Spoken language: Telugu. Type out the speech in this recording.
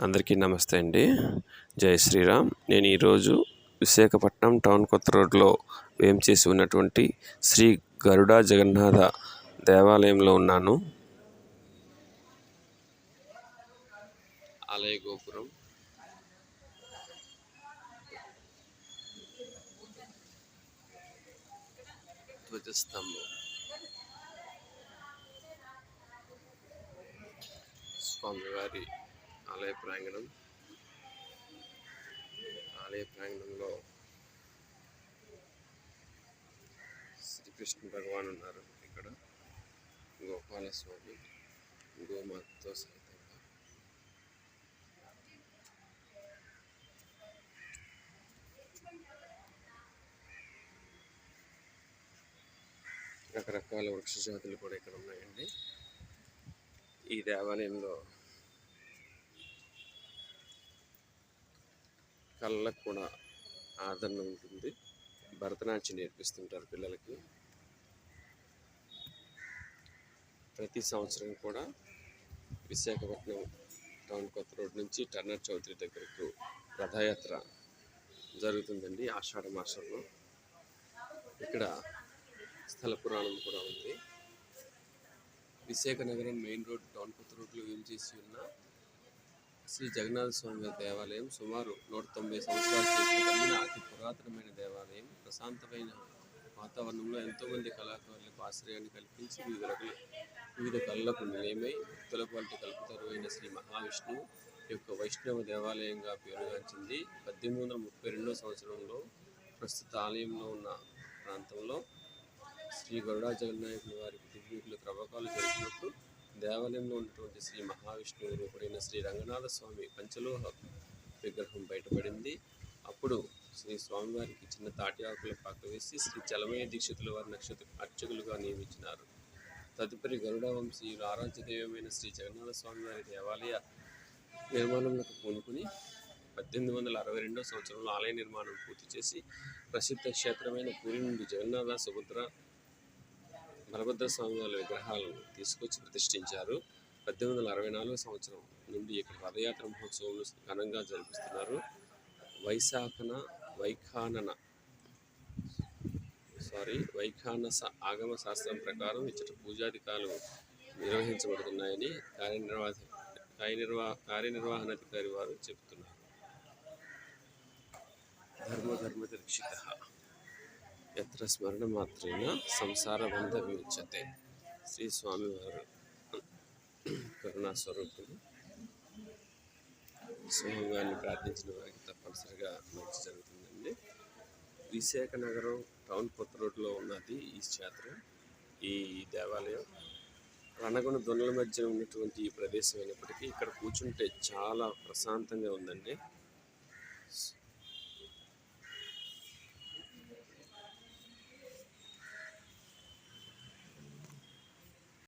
అందరికీ నమస్తే అండి. జై శ్రీరామ్. నేను ఈరోజు విశాఖపట్నం టౌన్ కొత్త రోడ్లో వేంచేసి ఉన్నటువంటి శ్రీ గరుడ జగన్నాథ దేవాలయంలో ఉన్నాను. ఆలయ గోపురం, ధ్వజస్తంభం, స్వామివారి ఆలయ ప్రాంగణంలో శ్రీకృష్ణ భగవాన్ ఉన్నారు. ఇక్కడ గోపాలస్వామి గోమాతతో సహితంగా రకరకాల వృక్ష జాతులు కూడా ఇక్కడ ఉన్నాయండి. ఈ దేవాలయంలో కళ్ళకు కూడా ఆదరణ ఉంటుంది. భరతనాట్యం నేర్పిస్తుంటారు పిల్లలకి. ప్రతి సంవత్సరం కూడా విశాఖపట్నం టౌన్ కొత్త రోడ్ నుంచి టర్నర్ చౌదరి దగ్గరకు రథయాత్ర జరుగుతుందండి ఆషాఢ మాసంలో. ఇక్కడ స్థల పురాణం కూడా ఉంది. విశాఖ నగరం మెయిన్ రోడ్ టౌన్ కొత్త రోడ్లో వేంచేసి ఉన్న శ్రీ జగన్నాథ స్వామి దేవాలయం సుమారు 190 సంవత్సరాల క్రితం కలిగిన అతి పురాతనమైన దేవాలయం. ప్రశాంతమైన వాతావరణంలో ఎంతోమంది కళాకారులకు ఆశ్రయాన్ని కల్పించి వివిధ కళలకు నిలయమై భక్తులకు వంటి కల్పతరువైన శ్రీ మహావిష్ణువు యొక్క వైష్ణవ దేవాలయంగా పేరుగాంచింది. 1832 సంవత్సరంలో ప్రస్తుత ఆలయంలో ఉన్న ప్రాంతంలో శ్రీ గరుడ జగన్నాథుని వారి దివ్యులు త్రవ్వకాలు జరిగినప్పుడు దేవాలయంలో ఉన్నటువంటి శ్రీ మహావిష్ణువు రూపుడైన శ్రీ రంగనాథ స్వామి పంచలోహ విగ్రహం బయటపడింది. అప్పుడు శ్రీ స్వామివారికి చిన్న తాటి ఆకుల పాక వేసి శ్రీ చలమయ్య దీక్షితుల వారి నక్షత్ర అర్చకులుగా నియమించినారు. తదుపరి గరుడ వంశీయుల ఆరాధ్య దైవమైన శ్రీ జగన్నాథ స్వామివారి దేవాలయ నిర్మాణంలో పూనుకుని 1862 సంవత్సరంలో ఆలయ నిర్మాణం పూర్తి చేసి ప్రసిద్ధ క్షేత్రమైన పూరి నుండి జగన్నాథ సుభద్ర బలభద్ర స్వామి వారి విగ్రహాలను తీసుకొచ్చి ప్రతిష్ఠించారు. 1864 సంవత్సరం నుండి ఇక్కడ రథయాత్ర మహోత్సవం ఘనంగా జరిపిస్తున్నారు. వైఖానస ఆగమ శాస్త్రం ప్రకారం ఇచ్చట పూజాధికాలు నిర్వహించబడుతున్నాయని కార్యనిర్వహణాధికారి వారు చెబుతున్నారు. ధర్మదీక్షిత యత్ర స్మరణ మాత్రేన సంసార బంధ విముచ్యతే. శ్రీ స్వామివారు కరుణాస్వరూపుడు. స్వామివారిని ప్రార్థించిన వారికి తప్పనిసరిగా మంచి జరుగుతుందండి. విశాఖ నగరం టౌన్ కొత్త రోడ్లో ఉన్నది ఈ క్షేత్రం. ఈ దేవాలయం రణగుణ దొనల మధ్య ఉన్నటువంటి ఈ ప్రదేశం అయినప్పటికీ ఇక్కడ కూర్చుంటే చాలా ప్రశాంతంగా ఉందండి.